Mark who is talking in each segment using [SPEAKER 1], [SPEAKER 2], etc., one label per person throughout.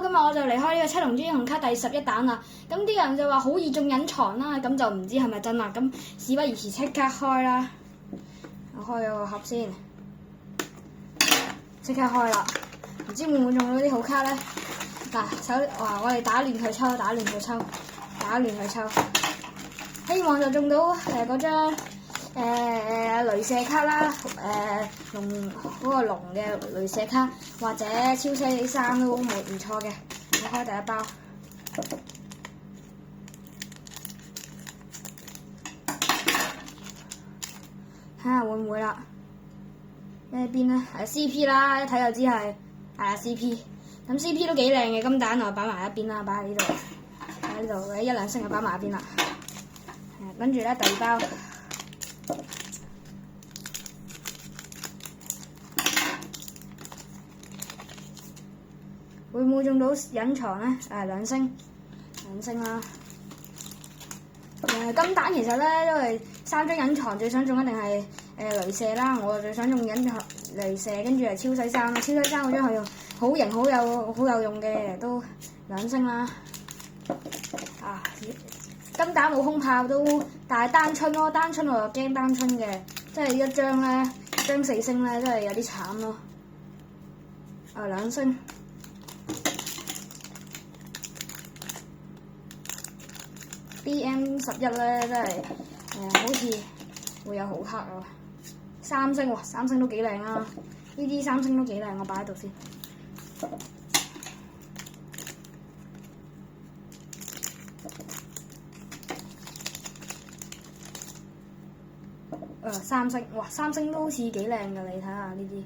[SPEAKER 1] 今日我就離開呢個七龍珠英雄卡第11彈啦。咁啲人就話好易中隱藏啦，咁就唔知係咪真啦。咁事不宜遲，即刻開啦！我開咗個盒先，即刻開啦！唔知會唔會中到啲好卡咧？嗱，我哋打亂佢抽，打亂佢抽，打亂佢抽，希望就中到嗰張雷射卡啦，龍嗰個龍嘅雷射卡，或者超犀利3都唔錯嘅。我開第一包，睇下會唔會啦？咩邊咧？係 CP 啦，一睇就知係CP。咁 CP 都幾靚嘅金蛋，我擺埋一邊啦，擺喺呢度，擺喺呢度1、2星就擺埋一邊啦。跟住咧第二包。會唔會中到隱藏咧？2星啦。金蛋其實咧都係3張隱藏，最想中一定係雷射啦。我最想中隱藏雷射，跟住係超細3啦。超細3嗰張係好型好有用嘅，都2星啦。金蛋冇空炮都，但係單春咯，單春我又驚單春嘅，即係一張咧張4星咧，真係有啲慘咯。2星。BM11咧真係好似會有好卡啊！3星喎，3星都幾靚啊！呢啲3星都幾靚，我擺喺度先。3星，哇！3星都好似幾靚㗎，你睇下呢啲。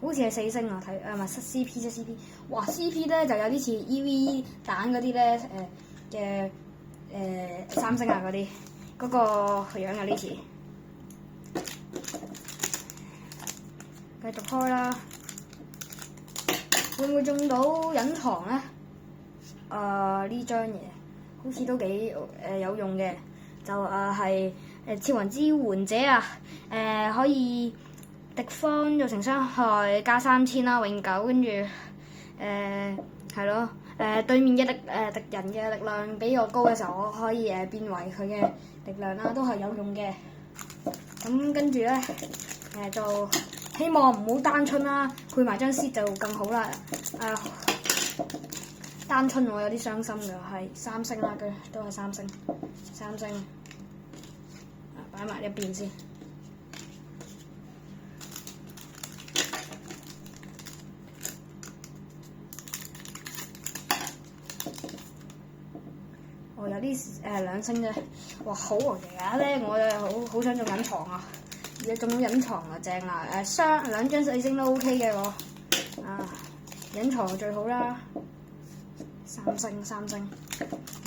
[SPEAKER 1] 好似係4星啊，睇唔係 CP 啫 CP， 哇 CP 咧就有啲似 EV 蛋嗰啲咧3星啊嗰啲，嗰個樣有啲似。繼續開啦，會唔會中到隱藏咧？呢張嘢好似都幾有用嘅，就係超人支援者啊，可以。敵方造成傷害加3000啦，永久，跟住係咯，對面嘅敵人嘅力量比我高嘅時候，我可以變為佢嘅力量啦，都係有用嘅。咁跟住咧就希望唔好單春啦，配埋張 set 就更好啦。單春我有啲傷心㗎，係3星啦，佢都係3星，3星。擺埋一邊先。有啲2星啫，哇好啊！而家咧我就好想中隱藏啊，而家中到隱藏啊正啦，2張4星都 OK 嘅我，隱藏就最好啦，3星，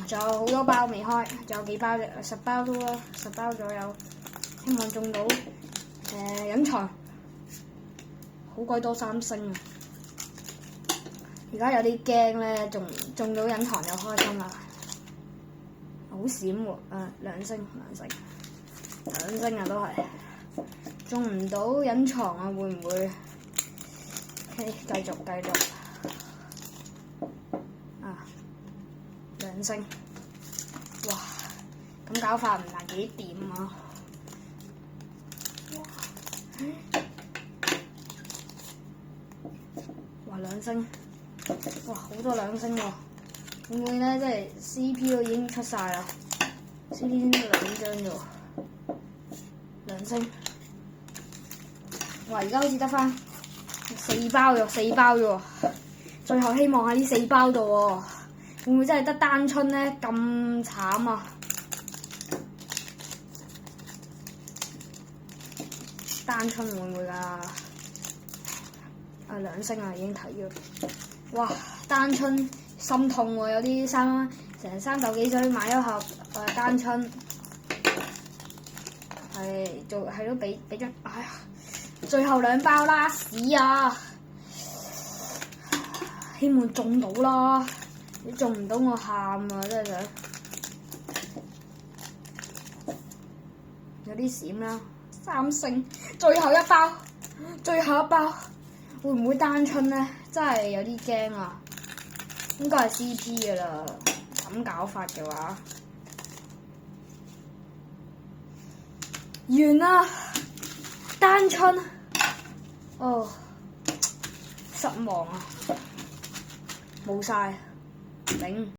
[SPEAKER 1] 仲有好多包未開，仲有幾包啫，10包都啦，10包左右，希望中到隱藏，好鬼多3星啊！而家有啲驚咧，中到隱藏就開心啦〜好閃喎，2星，2星啊都係，中唔到隱藏啊會唔會 ？OK， 繼續2星，哇！咁搞法唔係幾掂啊！哇！2星，哇好多2星喎！會唔會咧？即係 CP 都已經出晒啦 ，CP 先得2張啫喎，2星。哇！而家好似得翻4包啫喎，最後希望喺呢4包度喎，會唔會真係得單春咧？咁慘啊！單春會唔會㗎？2星啊，已經睇咗。哇！單春。心痛喎，有啲成3嚿幾水買一盒單春，係咯，俾張，哎呀，最後2包啦屎啊！希望中到啦，你中唔到我喊啊真係想。有啲閃啦，3星，最後一包，會唔會單春咧？真係有啲驚啊！應該係 CP 噶啦，咁搞法嘅話，完啦，單春，哦，失望啊，冇晒，頂。